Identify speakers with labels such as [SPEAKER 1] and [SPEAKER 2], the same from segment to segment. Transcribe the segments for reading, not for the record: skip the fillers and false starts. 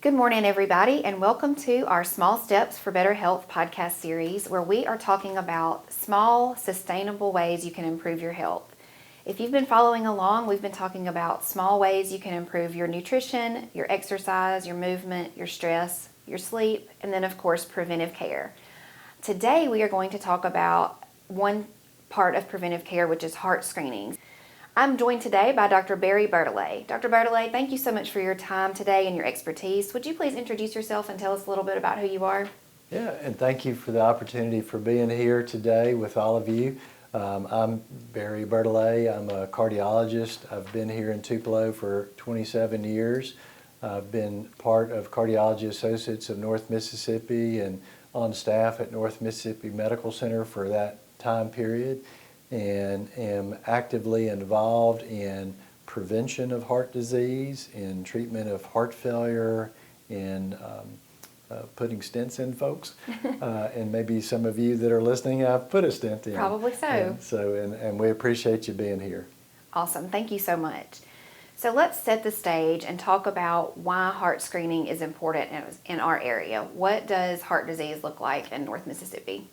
[SPEAKER 1] Good morning, everybody, and welcome to our Small Steps for Better Health podcast series, where we are talking about small, sustainable ways you can improve your health. If you've been following along, we've been talking about small ways you can improve your nutrition, your exercise, your movement, your stress, your sleep, and then, of course, preventive care. Today, we are going to talk about one part of preventive care, which is heart screenings. I'm joined today by Dr. Bertolet. Dr. Bertolet, thank you so much for your time today and your expertise. Would you please introduce yourself and tell us a little bit about who you are?
[SPEAKER 2] Yeah, and thank you for the opportunity for being here today with all of you. I'm Barry Bertolet. I'm a cardiologist. I've been here in Tupelo for 27 years. I've been part of Cardiology Associates of North Mississippi and on staff at North Mississippi Medical Center for that time period, and am actively involved in prevention of heart disease, in treatment of heart failure, in putting stents in folks. And maybe some of you that are listening have put a stent in.
[SPEAKER 1] Probably so.
[SPEAKER 2] And we appreciate you being here.
[SPEAKER 1] Awesome. Thank you so much. So let's set the stage and talk about why heart screening is important in our area. What does heart disease look like in North Mississippi?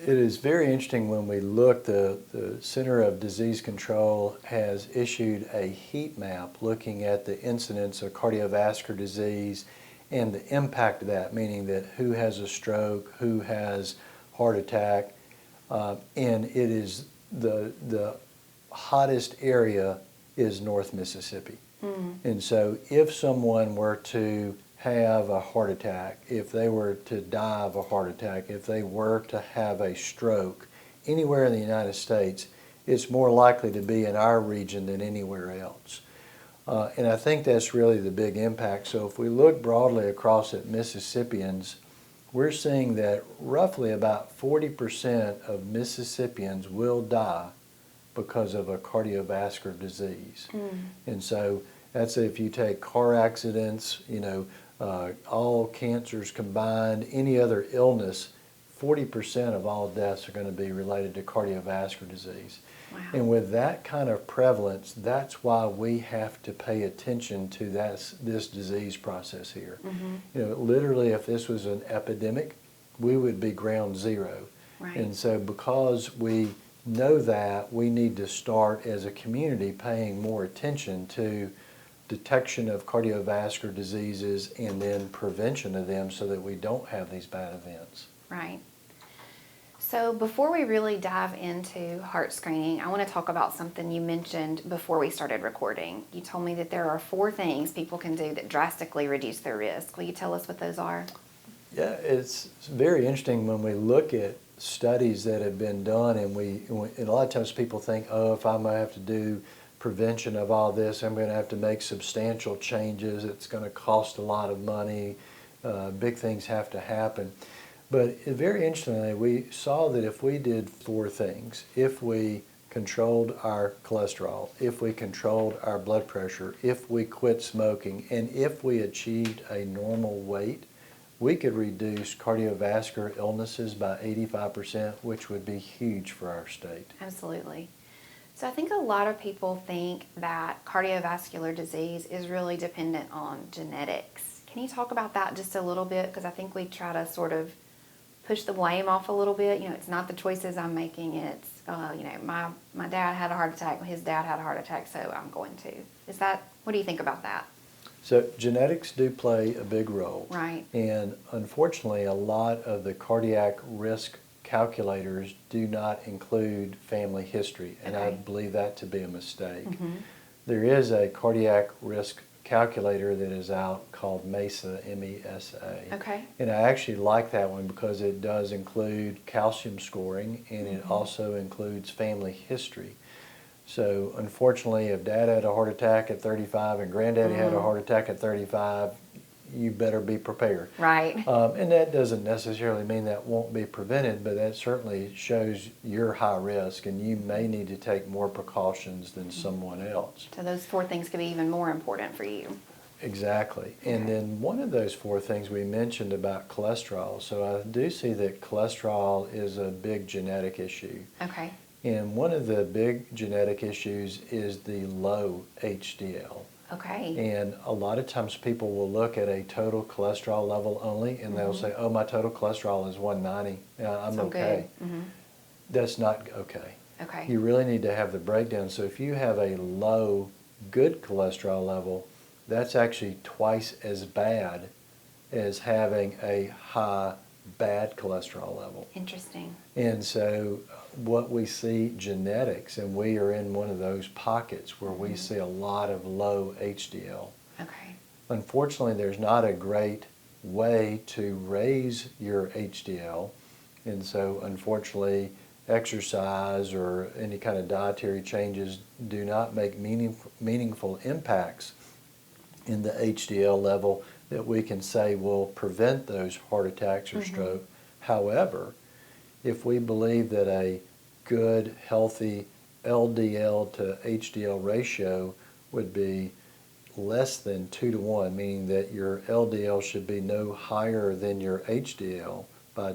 [SPEAKER 2] It is very interesting when we look, the Center of Disease Control has issued a heat map looking at the incidence of cardiovascular disease and the impact of that, meaning that who has a stroke, who has heart attack, and it is the hottest area is North Mississippi. And so if someone were to have a heart attack, if they were to die of a heart attack, if they were to have a stroke anywhere in the United States, it's more likely to be in our region than anywhere else. And I think that's really the big impact. So if we look broadly across at Mississippians, we're seeing that roughly about 40% of Mississippians will die because of a cardiovascular disease. And so that's if you take car accidents, all cancers combined, any other illness, 40% of all deaths are going to be related to cardiovascular disease.
[SPEAKER 1] Wow.
[SPEAKER 2] And with that kind of prevalence, that's why we have to pay attention to this disease process here. Literally, if this was an epidemic, we would be ground zero.
[SPEAKER 1] Right.
[SPEAKER 2] And so because we know that, we need to start as a community paying more attention to detection of cardiovascular diseases and then prevention of them so that we don't have these bad events.
[SPEAKER 1] Right. So before we really dive into heart screening, I want to talk about something you mentioned before we started recording. You told me that there are 4 things people can do that drastically reduce their risk. Will you tell us what those are?
[SPEAKER 2] Yeah, it's very interesting when we look at studies that have been done, and a lot of times people think, oh, if I'm going to have to do prevention of all this, I'm going to have to make substantial changes, it's going to cost a lot of money, big things have to happen. But very interestingly, we saw that if we did 4 things, if we controlled our cholesterol, if we controlled our blood pressure, if we quit smoking, and if we achieved a normal weight, we could reduce cardiovascular illnesses by 85%, which would be huge for our state.
[SPEAKER 1] Absolutely. So I think a lot of people think that cardiovascular disease is really dependent on genetics. Can you talk about that just a little bit? Because I think we try to sort of push the blame off a little bit. It's not the choices I'm making. It's, my dad had a heart attack, his dad had a heart attack, so I'm going to. What do you think about that?
[SPEAKER 2] So genetics do play a big role.
[SPEAKER 1] Right.
[SPEAKER 2] And unfortunately, a lot of the cardiac risk calculators do not include family history, and I believe that to be a mistake. There is a cardiac risk calculator that is out called MESA, M-E-S-A.
[SPEAKER 1] Okay.
[SPEAKER 2] And I actually like that one because it does include calcium scoring, and it also includes family history. So unfortunately, if Dad had a heart attack at 35 and Granddaddy had a heart attack at 35, you better be prepared.
[SPEAKER 1] Right.
[SPEAKER 2] And that doesn't necessarily mean that won't be prevented, but that certainly shows you're high risk and you may need to take more precautions than someone else.
[SPEAKER 1] So those 4 things could be even more important for you.
[SPEAKER 2] Exactly. And then one of those 4 things we mentioned about cholesterol. So I do see that cholesterol is a big genetic issue.
[SPEAKER 1] Okay.
[SPEAKER 2] And one of the big genetic issues is the low HDL.
[SPEAKER 1] Okay.
[SPEAKER 2] And a lot of times people will look at a total cholesterol level only, and they'll say, oh, my total cholesterol is 190, I'm
[SPEAKER 1] So
[SPEAKER 2] okay.
[SPEAKER 1] good. Mm-hmm.
[SPEAKER 2] That's not okay.
[SPEAKER 1] Okay.
[SPEAKER 2] You really need to have the breakdown. So if you have a low good cholesterol level, that's actually twice as bad as having a high bad cholesterol level.
[SPEAKER 1] Interesting.
[SPEAKER 2] And so what we see genetics, and we are in one of those pockets where we see a lot of low HDL.
[SPEAKER 1] Okay.
[SPEAKER 2] Unfortunately, there's not a great way to raise your HDL, and so unfortunately exercise or any kind of dietary changes do not make meaningful impacts in the HDL level that we can say will prevent those heart attacks or stroke. However, if we believe that a good, healthy LDL to HDL ratio would be less than 2 to 1, meaning that your LDL should be no higher than your HDL by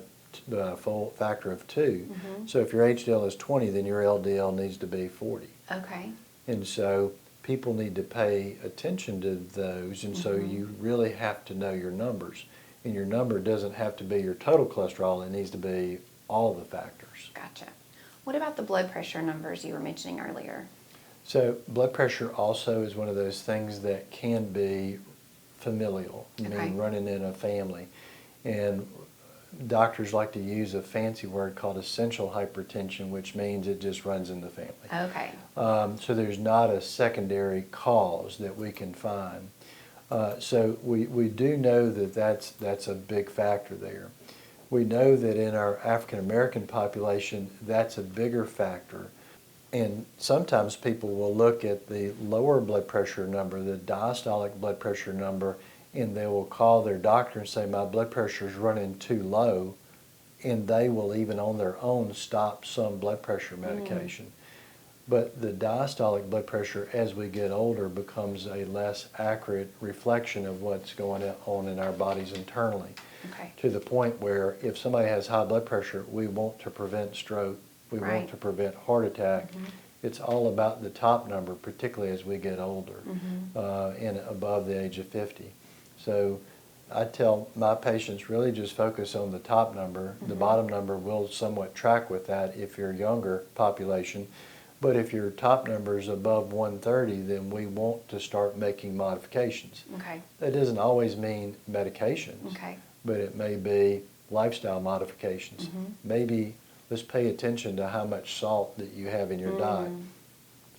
[SPEAKER 2] a full factor of 2. So if your HDL is 20, then your LDL needs to be 40.
[SPEAKER 1] Okay.
[SPEAKER 2] And so people need to pay attention to those, and so you really have to know your numbers. And your number doesn't have to be your total cholesterol, it needs to be all the factors.
[SPEAKER 1] Gotcha. What about the blood pressure numbers you were mentioning earlier?
[SPEAKER 2] So blood pressure also is one of those things that can be familial,
[SPEAKER 1] Okay.
[SPEAKER 2] meaning running in a family. And doctors like to use a fancy word called essential hypertension, which means it just runs in the family.
[SPEAKER 1] Okay.
[SPEAKER 2] So there's not a secondary cause that we can find. So we do know that that's a big factor there. We know that in our African American population, that's a bigger factor. And sometimes people will look at the lower blood pressure number, the diastolic blood pressure number, and they will call their doctor and say, my blood pressure is running too low, and they will even on their own stop some blood pressure medication. But the diastolic blood pressure as we get older becomes a less accurate reflection of what's going on in our bodies internally.
[SPEAKER 1] Okay.
[SPEAKER 2] To the point where if somebody has high blood pressure, we want to prevent stroke, we want
[SPEAKER 1] Right.
[SPEAKER 2] to prevent heart attack. It's all about the top number, particularly as we get older and above the age of 50. So I tell my patients really just focus on the top number. The bottom number will somewhat track with that if you're a younger population. But if your top number is above 130, then we want to start making modifications.
[SPEAKER 1] Okay.
[SPEAKER 2] That doesn't always mean medications,
[SPEAKER 1] Okay.
[SPEAKER 2] but it may be lifestyle modifications. Maybe let's pay attention to how much salt that you have in your diet.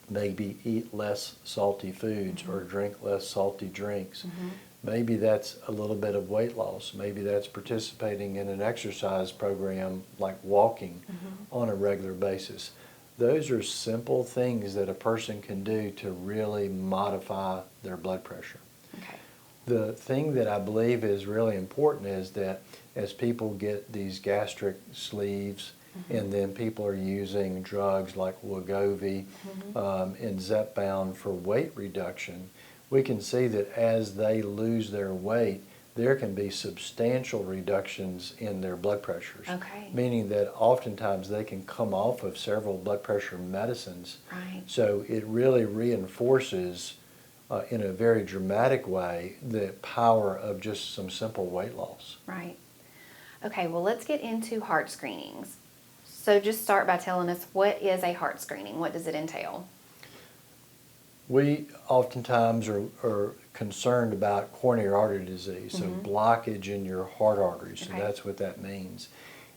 [SPEAKER 2] Maybe eat less salty foods or drink less salty drinks. Maybe that's a little bit of weight loss. Maybe that's participating in an exercise program like walking on a regular basis. Those are simple things that a person can do to really modify their blood pressure.
[SPEAKER 1] Okay.
[SPEAKER 2] The thing that I believe is really important is that as people get these gastric sleeves and then people are using drugs like Wegovy and Zepbound for weight reduction, we can see that as they lose their weight, there can be substantial reductions in their blood pressures.
[SPEAKER 1] Okay.
[SPEAKER 2] Meaning that oftentimes they can come off of several blood pressure medicines.
[SPEAKER 1] Right.
[SPEAKER 2] So it really reinforces in a very dramatic way the power of just some simple weight loss.
[SPEAKER 1] Right. Okay, well, let's get into heart screenings. So just start by telling us, what is a heart screening? What does it entail?
[SPEAKER 2] We oftentimes are concerned about coronary artery disease, so blockage in your heart arteries,
[SPEAKER 1] Okay.
[SPEAKER 2] and that's what that means.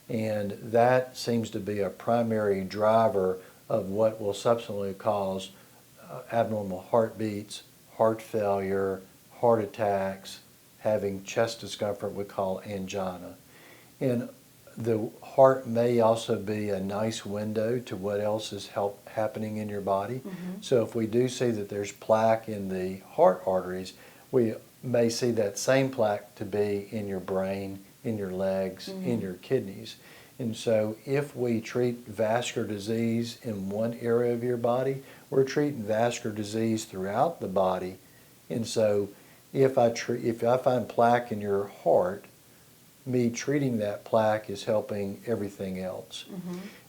[SPEAKER 2] And that seems to be a primary driver of what will subsequently cause abnormal heartbeats, heart failure, heart attacks, having chest discomfort we call angina. And the heart may also be a nice window to what else is happening in your body. So if we do see that there's plaque in the heart arteries, we may see that same plaque to be in your brain, in your legs, in your kidneys. And so if we treat vascular disease in one area of your body, we're treating vascular disease throughout the body. And so if I find plaque in your heart, me treating that plaque is helping everything else.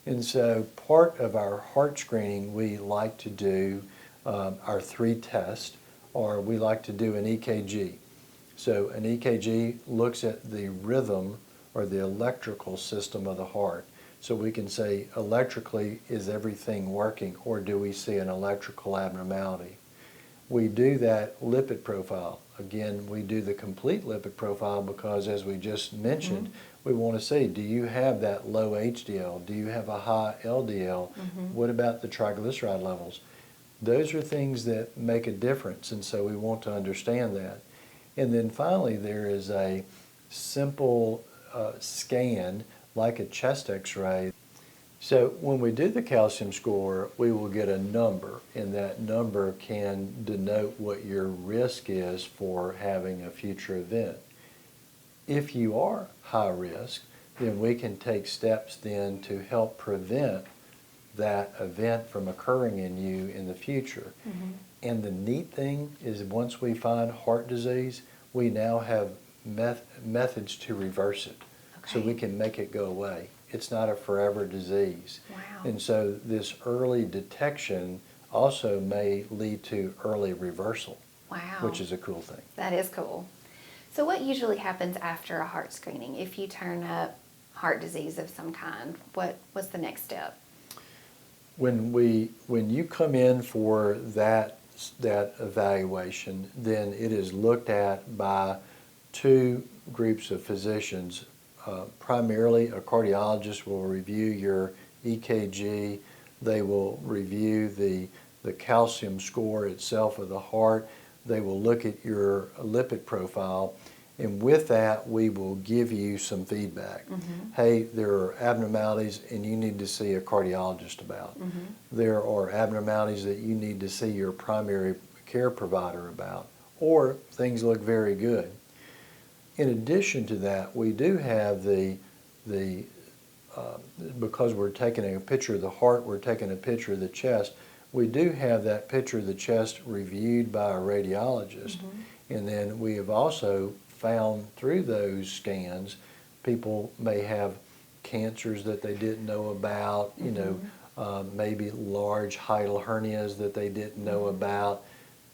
[SPEAKER 2] And so part of our heart screening, we like to do our 3 tests. or we like to do an EKG. So an EKG looks at the rhythm or the electrical system of the heart. So we can say electrically, is everything working, or do we see an electrical abnormality? We do that lipid profile. Again, we do the complete lipid profile because, as we just mentioned, we want to see, do you have that low HDL? Do you have a high LDL? What about the triglyceride levels? Those are things that make a difference, and so we want to understand that. And then finally, there is a simple scan, like a chest x-ray. So when we do the calcium score, we will get a number, and that number can denote what your risk is for having a future event. If you are high risk, then we can take steps then to help prevent that event from occurring in you in the future. And the neat thing is, once we find heart disease, we now have methods to reverse it. So we can make it go away. It's not a forever disease.
[SPEAKER 1] Wow.
[SPEAKER 2] And so this early detection also may lead to early reversal.
[SPEAKER 1] Wow.
[SPEAKER 2] Which is a cool thing.
[SPEAKER 1] That is cool. So what usually happens after a heart screening? If you turn up heart disease of some kind, what's the next step?
[SPEAKER 2] When you come in for that evaluation, then it is looked at by two groups of physicians. Primarily, a cardiologist will review your EKG. They will review the calcium score itself of the heart. They will look at your lipid profile. And with that, we will give you some feedback. Hey, there are abnormalities and you need to see a cardiologist about. There are abnormalities that you need to see your primary care provider about. Or things look very good. In addition to that, we do have because we're taking a picture of the heart, we're taking a picture of the chest, we do have that picture of the chest reviewed by a radiologist. And then we have also found through those scans, people may have cancers that they didn't know about, maybe large hiatal hernias that they didn't know about,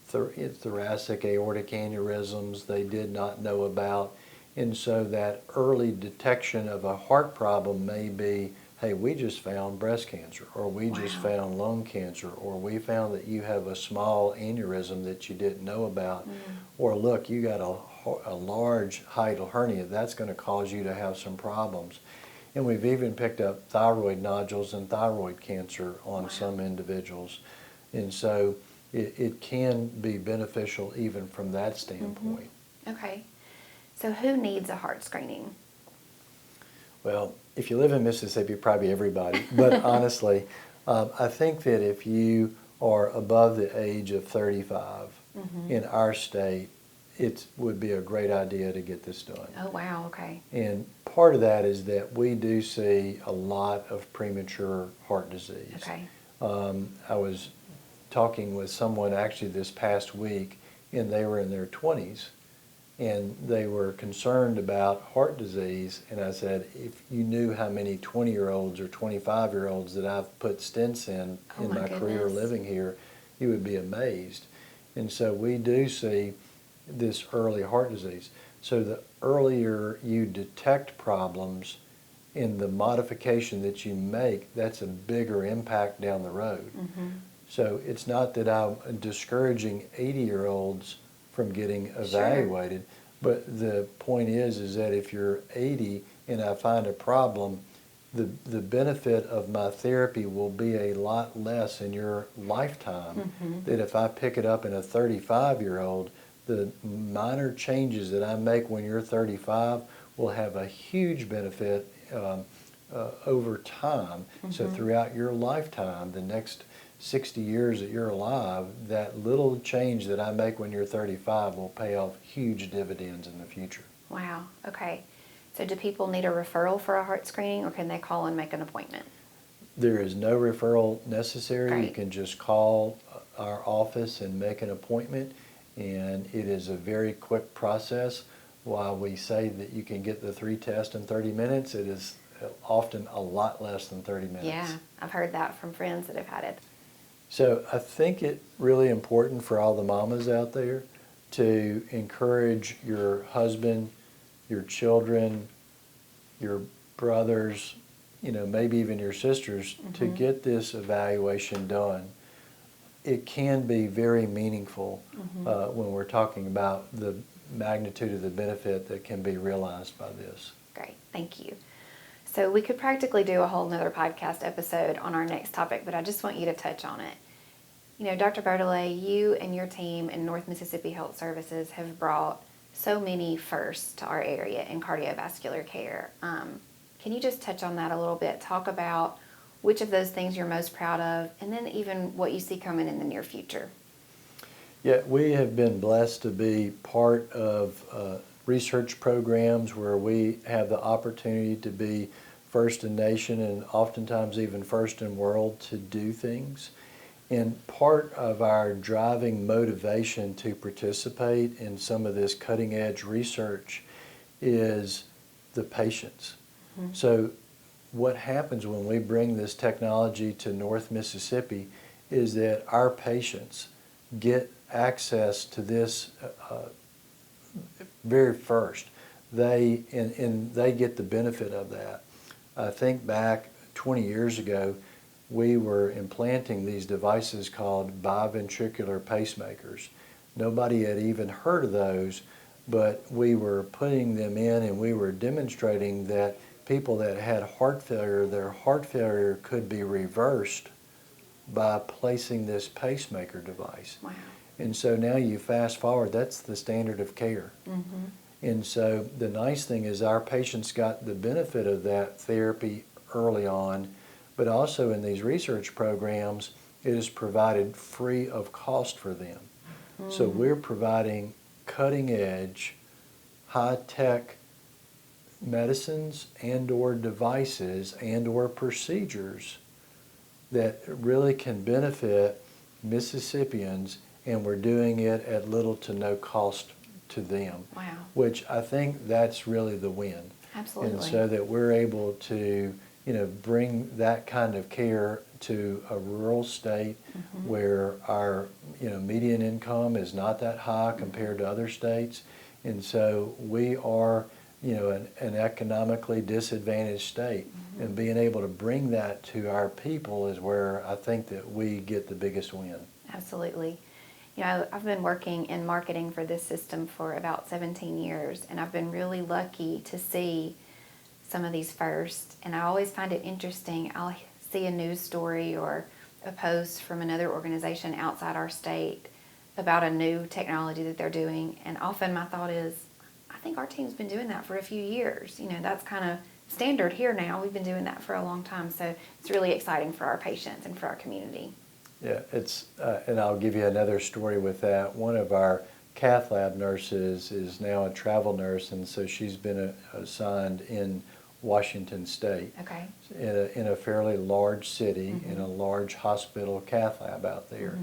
[SPEAKER 2] thoracic aortic aneurysms they did not know about. And so that early detection of a heart problem may be, hey, we just found breast cancer, or we just found lung cancer, or we found that you have a small aneurysm that you didn't know about, or look, you got a large hiatal hernia, that's going to cause you to have some problems. And we've even picked up thyroid nodules and thyroid cancer on some individuals. And so it can be beneficial even from that standpoint.
[SPEAKER 1] Okay. So who needs a heart screening?
[SPEAKER 2] Well, if you live in Mississippi, probably everybody. But honestly, I think that if you are above the age of 35 in our state, it would be a great idea to get this done.
[SPEAKER 1] Oh, wow, okay.
[SPEAKER 2] And part of that is that we do see a lot of premature heart disease.
[SPEAKER 1] Okay.
[SPEAKER 2] I was talking with someone actually this past week, and they were in their 20s, and they were concerned about heart disease. And I said, if you knew how many 20-year-olds or 25-year-olds that I've put stents in my career living here, you would be amazed. And so we do see this early heart disease. So the earlier you detect problems in the modification that you make, that's a bigger impact down the road. So it's not that I'm discouraging 80-year-olds from getting evaluated, but the point is that if you're 80 and I find a problem, the benefit of my therapy will be a lot less in your lifetime than if I pick it up in a 35-year-old. The minor changes that I make when you're 35 will have a huge benefit over time. So throughout your lifetime, the next 60 years that you're alive, that little change that I make when you're 35 will pay off huge dividends in the future.
[SPEAKER 1] Wow, okay. So do people need a referral for a heart screening, or can they call and make an appointment?
[SPEAKER 2] There is no referral necessary.
[SPEAKER 1] Great.
[SPEAKER 2] You can just call our office and make an appointment, and it is a very quick process. While we say that you can get the 3 tests in 30 minutes, it is often a lot less than 30 minutes.
[SPEAKER 1] Yeah, I've heard that from friends that have had it.
[SPEAKER 2] So I think it really important for all the mamas out there to encourage your husband, your children, your brothers, maybe even your sisters to get this evaluation done. It can be very meaningful when we're talking about the magnitude of the benefit that can be realized by this.
[SPEAKER 1] Great, thank you. So we could practically do a whole nother podcast episode on our next topic, but I just want you to touch on it. Dr. Bertolet, you and your team in North Mississippi Health Services have brought so many firsts to our area in cardiovascular care. Can you just touch on that a little bit? Talk about which of those things you're most proud of, and then even what you see coming in the near future.
[SPEAKER 2] Yeah, we have been blessed to be part of research programs where we have the opportunity to be first in nation and oftentimes even first in world to do things. And part of our driving motivation to participate in some of this cutting edge research is the patients. So what happens when we bring this technology to North Mississippi is that our patients get access to this very first. They get the benefit of that. I think back 20 years ago, we were implanting these devices called biventricular pacemakers. Nobody had even heard of those, but we were putting them in and we were demonstrating that people that had heart failure, their heart failure could be reversed by placing this pacemaker device.
[SPEAKER 1] Wow.
[SPEAKER 2] And so now you fast forward, that's the standard of care. And so the nice thing is our patients got the benefit of that therapy early on, but also in these research programs, it is provided free of cost for them. So we're providing cutting edge, high-tech medicines and or devices and or procedures that really can benefit Mississippians, and we're doing it at little to no cost to them.
[SPEAKER 1] Wow.
[SPEAKER 2] Which I think that's really the win.
[SPEAKER 1] Absolutely.
[SPEAKER 2] And so that we're able to, bring that kind of care to a rural state where our, median income is not that high compared to other states. And so we are, an economically disadvantaged state. And being able to bring that to our people is where I think that we get the biggest win.
[SPEAKER 1] Absolutely. I've been working in marketing for this system for about 17 years, and I've been really lucky to see some of these firsts. And I always find it interesting. I'll see a news story or a post from another organization outside our state about a new technology that they're doing, and often my thought is, I think our team's been doing that for a few years. That's kind of standard here now. We've been doing that for a long time, so it's really exciting for our patients and for our community.
[SPEAKER 2] Yeah, and I'll give you another story with that. One of our cath lab nurses is now a travel nurse, and so she's been assigned in Washington State.
[SPEAKER 1] Okay.
[SPEAKER 2] In a fairly large city, in a large hospital cath lab out there.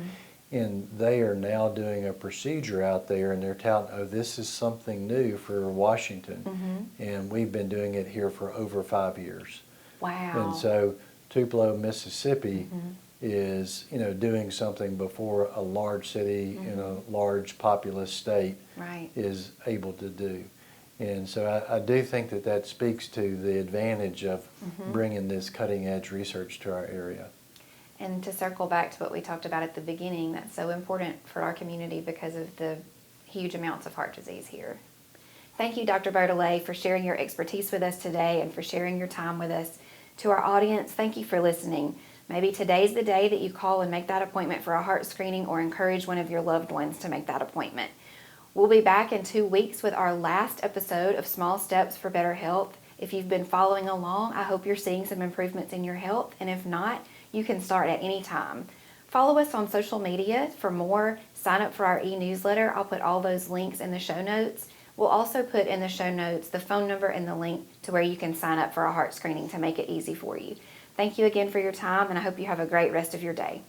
[SPEAKER 2] And they are now doing a procedure out there, and they're touting, oh, this is something new for Washington. And we've been doing it here for over 5 years.
[SPEAKER 1] Wow.
[SPEAKER 2] And so Tupelo, Mississippi is, doing something before a large city in a large populous state is able to do. And so I do think that speaks to the advantage of bringing this cutting edge research to our area.
[SPEAKER 1] And to circle back to what we talked about at the beginning, that's so important for our community because of the huge amounts of heart disease here. Thank you, Dr. Bertolet, for sharing your expertise with us today and for sharing your time with us. To our audience, thank you for listening. Maybe today's the day that you call and make that appointment for a heart screening, or encourage one of your loved ones to make that appointment. We'll be back in 2 weeks with our last episode of Small Steps for Better Health. If you've been following along, I hope you're seeing some improvements in your health, and if not, you can start at any time. Follow us on social media for more. Sign up for our e-newsletter. I'll put all those links in the show notes. We'll also put in the show notes the phone number and the link to where you can sign up for a heart screening to make it easy for you. Thank you again for your time, and I hope you have a great rest of your day.